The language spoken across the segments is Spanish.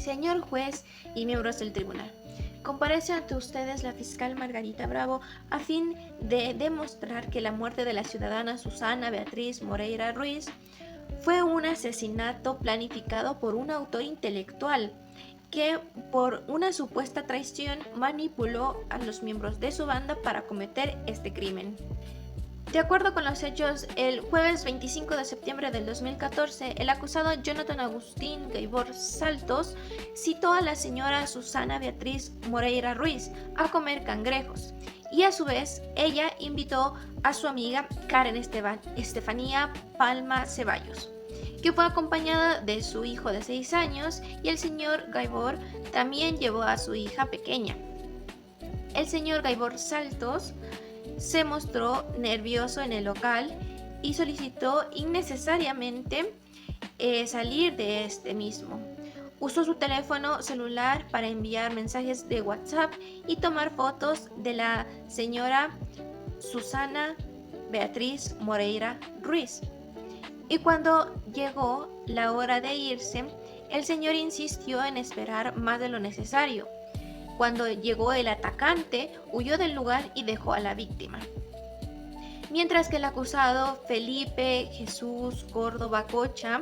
Señor juez y miembros del tribunal, comparece ante ustedes la fiscal Margarita Bravo a fin de demostrar que la muerte de la ciudadana Susana Beatriz Moreira Ruiz fue un asesinato planificado por un autor intelectual que por una supuesta traición manipuló a los miembros de su banda para cometer este crimen. De acuerdo con los hechos, el jueves 25 de septiembre del 2014, el acusado Jonathan Agustín Gaibor Saltos citó a la señora Susana Beatriz Moreira Ruiz a comer cangrejos y a su vez ella invitó a su amiga Karen Estefanía Palma Ceballos, que fue acompañada de su hijo de 6 años, y el señor Gaibor también llevó a su hija pequeña. El señor Gaibor Saltos se mostró nervioso en el local y solicitó innecesariamente salir de este mismo. Usó su teléfono celular para enviar mensajes de WhatsApp y tomar fotos de la señora Susana Beatriz Moreira Ruiz. Y cuando llegó la hora de irse, el señor insistió en esperar más de lo necesario. Cuando llegó el atacante, huyó del lugar y dejó a la víctima. Mientras que el acusado Felipe Jesús Córdoba Cocha,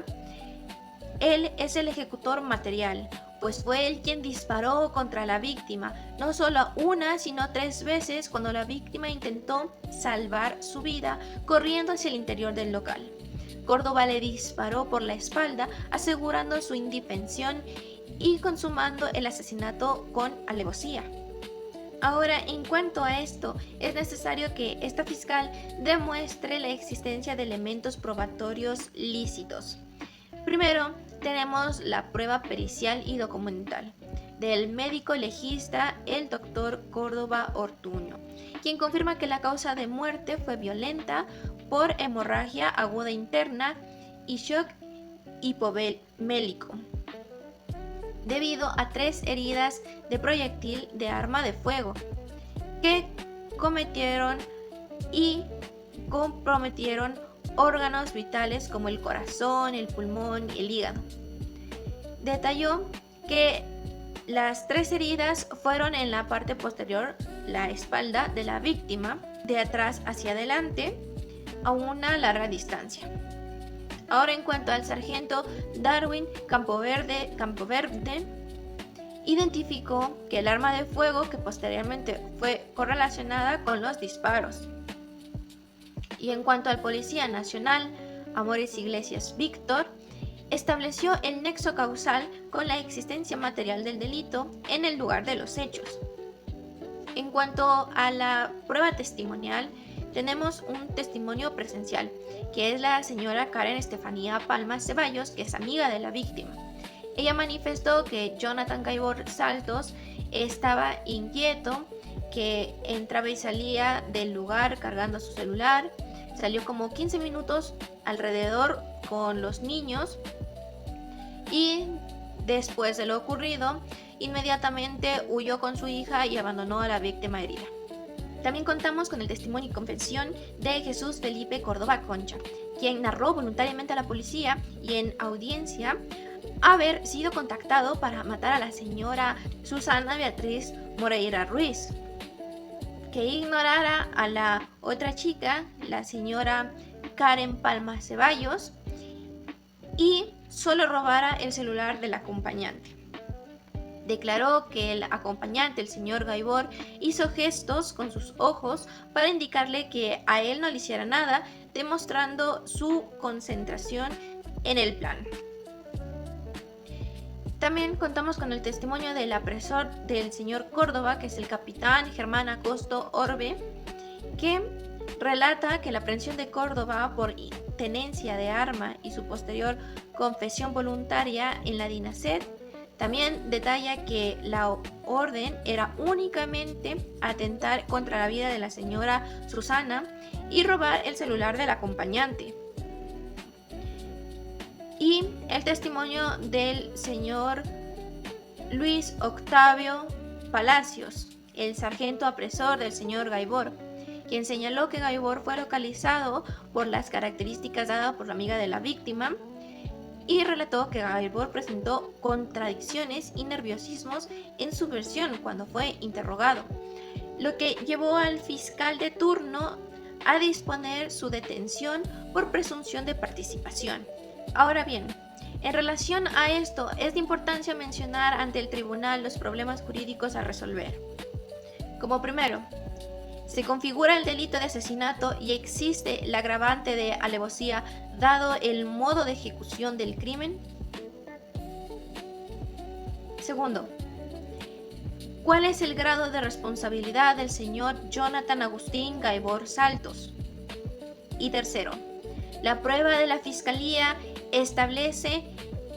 él es el ejecutor material, pues fue él quien disparó contra la víctima, no solo una, sino 3 veces cuando la víctima intentó salvar su vida corriendo hacia el interior del local. Córdoba le disparó por la espalda, asegurando su indefensión y consumando el asesinato con alevosía. Ahora, en cuanto a esto, es necesario que esta fiscal demuestre la existencia de elementos probatorios lícitos. Primero, tenemos la prueba pericial y documental del médico legista, el doctor Córdoba Ortuño, quien confirma que la causa de muerte fue violenta por hemorragia aguda interna y shock hipovolémico, debido a 3 heridas de proyectil de arma de fuego que cometieron y comprometieron órganos vitales como el corazón, el pulmón y el hígado. Detalló que las 3 heridas fueron en la parte posterior, la espalda de la víctima, de atrás hacia adelante, a una larga distancia. Ahora, en cuanto al sargento Darwin Campoverde, identificó que el arma de fuego que posteriormente fue correlacionada con los disparos. Y en cuanto al policía nacional Amores Iglesias Víctor, estableció el nexo causal con la existencia material del delito en el lugar de los hechos. En cuanto a la prueba testimonial, tenemos un testimonio presencial, que es la señora Karen Estefanía Palma Ceballos, que es amiga de la víctima. Ella manifestó que Jonathan Gaibor Saltos estaba inquieto, que entraba y salía del lugar cargando su celular, salió como 15 minutos alrededor con los niños y después de lo ocurrido, inmediatamente huyó con su hija y abandonó a la víctima herida. También contamos con el testimonio y confesión de Jesús Felipe Córdoba Concha, quien narró voluntariamente a la policía y en audiencia haber sido contactado para matar a la señora Susana Beatriz Moreira Ruiz, que ignorara a la otra chica, la señora Karen Palma Ceballos, y solo robara el celular del acompañante. Declaró que el acompañante, el señor Gaibor, hizo gestos con sus ojos para indicarle que a él no le hiciera nada, demostrando su concentración en el plan. También contamos con el testimonio del apresor del señor Córdoba, que es el capitán Germán Acosto Orbe, que relata que la aprehensión de Córdoba por tenencia de arma y su posterior confesión voluntaria en la DINASED. También detalla que la orden era únicamente atentar contra la vida de la señora Susana y robar el celular del acompañante. Y el testimonio del señor Luis Octavio Palacios, el sargento apresor del señor Gaibor, quien señaló que Gaibor fue localizado por las características dadas por la amiga de la víctima y relató que Gaibor presentó contradicciones y nerviosismos en su versión cuando fue interrogado, lo que llevó al fiscal de turno a disponer su detención por presunción de participación. Ahora bien, en relación a esto, es de importancia mencionar ante el tribunal los problemas jurídicos a resolver. Como primero, se configura el delito de asesinato y existe la agravante de alevosía dado el modo de ejecución del crimen. Segundo, ¿cuál es el grado de responsabilidad del señor Jonathan Agustín Gaibor Saltos? Y tercero, la prueba de la Fiscalía establece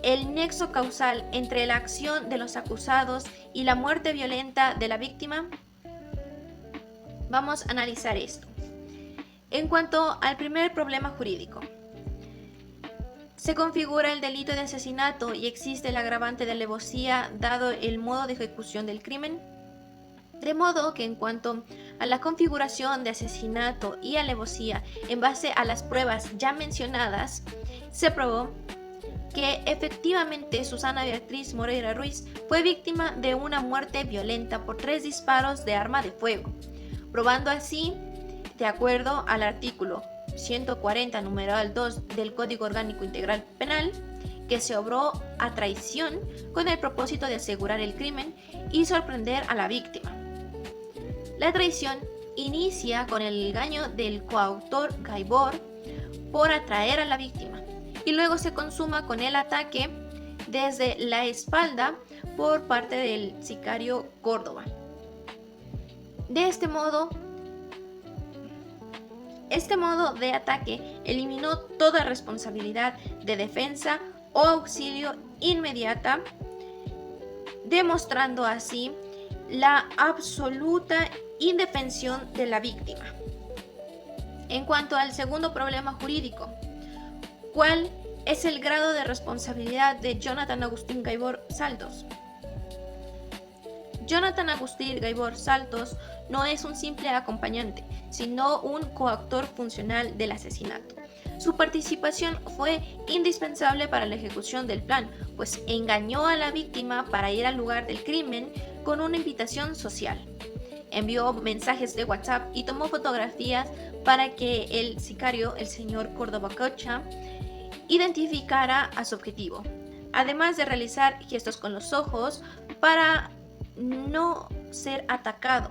el nexo causal entre la acción de los acusados y la muerte violenta de la víctima. Vamos a analizar esto. En cuanto al primer problema jurídico, se configura el delito de asesinato y existe el agravante de alevosía dado el modo de ejecución del crimen. De modo que en cuanto a la configuración de asesinato y alevosía en base a las pruebas ya mencionadas, se probó que efectivamente Susana Beatriz Moreira Ruiz fue víctima de una muerte violenta por 3 disparos de arma de fuego, probando así, de acuerdo al artículo 140, numeral 2 del Código Orgánico Integral Penal, que se obró a traición con el propósito de asegurar el crimen y sorprender a la víctima. La traición inicia con el engaño del coautor Gaibor por atraer a la víctima y luego se consuma con el ataque desde la espalda por parte del sicario Córdoba. De este modo de ataque eliminó toda responsabilidad de defensa o auxilio inmediata, demostrando así la absoluta indefensión de la víctima. En cuanto al segundo problema jurídico, ¿cuál es el grado de responsabilidad de Jonathan Agustín Gaibor Saltos? Jonathan Agustín Gaibor Saltos no es un simple acompañante, sino un coactor funcional del asesinato. Su participación fue indispensable para la ejecución del plan, pues engañó a la víctima para ir al lugar del crimen con una invitación social. Envió mensajes de WhatsApp y tomó fotografías para que el sicario, el señor Córdoba Cocha, identificara a su objetivo, además de realizar gestos con los ojos para no ser atacado,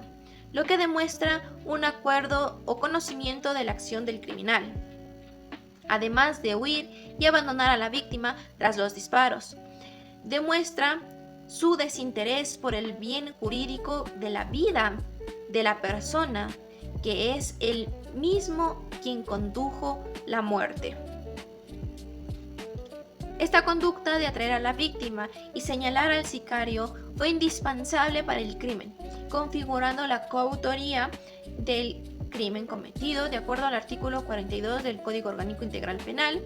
lo que demuestra un acuerdo o conocimiento de la acción del criminal, además de huir y abandonar a la víctima tras los disparos. Demuestra su desinterés por el bien jurídico de la vida de la persona, que es el mismo quien condujo la muerte. Esta conducta de atraer a la víctima y señalar al sicario fue indispensable para el crimen, configurando la coautoría del crimen cometido de acuerdo al artículo 42 del Código Orgánico Integral Penal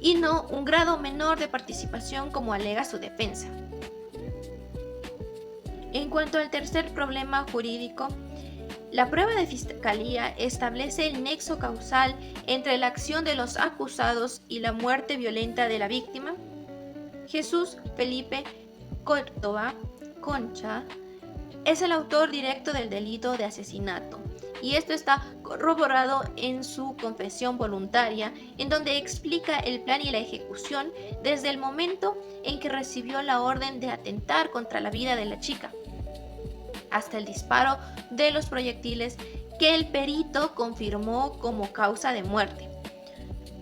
y no un grado menor de participación como alega su defensa. En cuanto al tercer problema jurídico, la prueba de fiscalía establece el nexo causal entre la acción de los acusados y la muerte violenta de la víctima. Jesús Felipe Córdoba Concha es el autor directo del delito de asesinato, y esto está corroborado en su confesión voluntaria, en donde explica el plan y la ejecución desde el momento en que recibió la orden de atentar contra la vida de la chica, hasta el disparo de los proyectiles que el perito confirmó como causa de muerte.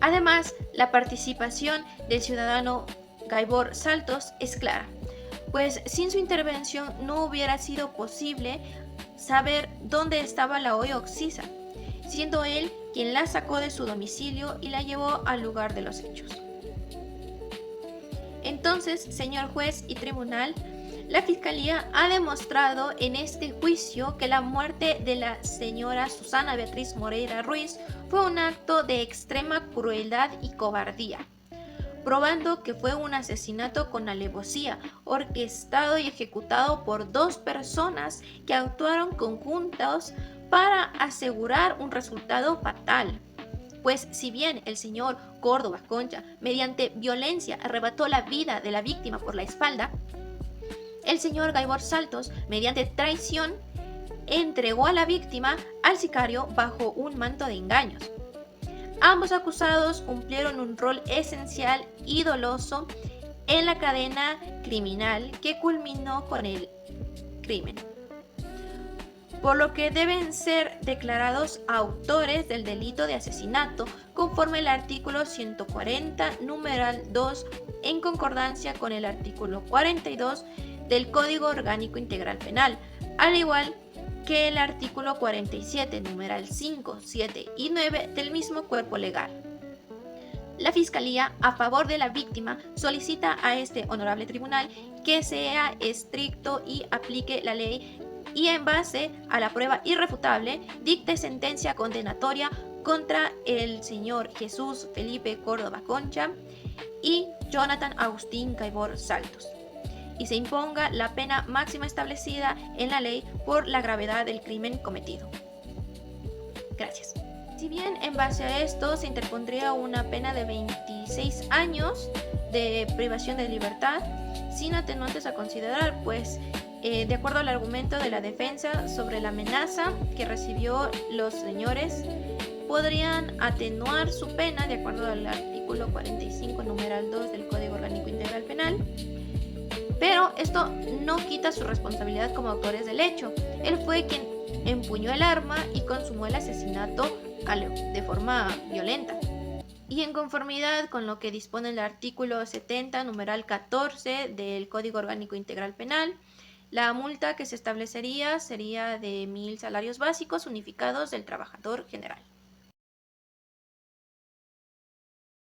Además, la participación del ciudadano Gaibor Saltos es clara, pues sin su intervención no hubiera sido posible saber dónde estaba la olla oxisa, siendo él quien la sacó de su domicilio y la llevó al lugar de los hechos. Entonces, señor juez y tribunal, la Fiscalía ha demostrado en este juicio que la muerte de la señora Susana Beatriz Moreira Ruiz fue un acto de extrema crueldad y cobardía, probando que fue un asesinato con alevosía, orquestado y ejecutado por 2 personas que actuaron conjuntos para asegurar un resultado fatal. Pues si bien el señor Córdoba Concha, mediante violencia, arrebató la vida de la víctima por la espalda, el señor Gaibor Saltos, mediante traición, entregó a la víctima al sicario bajo un manto de engaños. Ambos acusados cumplieron un rol esencial y doloso en la cadena criminal que culminó con el crimen, por lo que deben ser declarados autores del delito de asesinato conforme al artículo 140, numeral 2, en concordancia con el artículo 42 del Código Orgánico Integral Penal, al igual que el artículo 47, numeral 5, 7 y 9 del mismo cuerpo legal. La Fiscalía, a favor de la víctima, solicita a este honorable tribunal que sea estricto y aplique la ley y en base a la prueba irrefutable dicte sentencia condenatoria contra el señor Jesús Felipe Córdoba Concha y Jonathan Agustín Gaibor Saltos, y se imponga la pena máxima establecida en la ley por la gravedad del crimen cometido. Gracias. Si bien en base a esto se interpondría una pena de 26 años de privación de libertad, sin atenuantes a considerar, pues de acuerdo al argumento de la defensa sobre la amenaza que recibió los señores, podrían atenuar su pena de acuerdo al artículo 45, numeral 2 del Código Orgánico Integral Penal, pero esto no quita su responsabilidad como autores del hecho. Él fue quien empuñó el arma y consumó el asesinato de forma violenta. Y en conformidad con lo que dispone el artículo 70, numeral 14 del Código Orgánico Integral Penal, la multa que se establecería sería de 1000 salarios básicos unificados del trabajador general.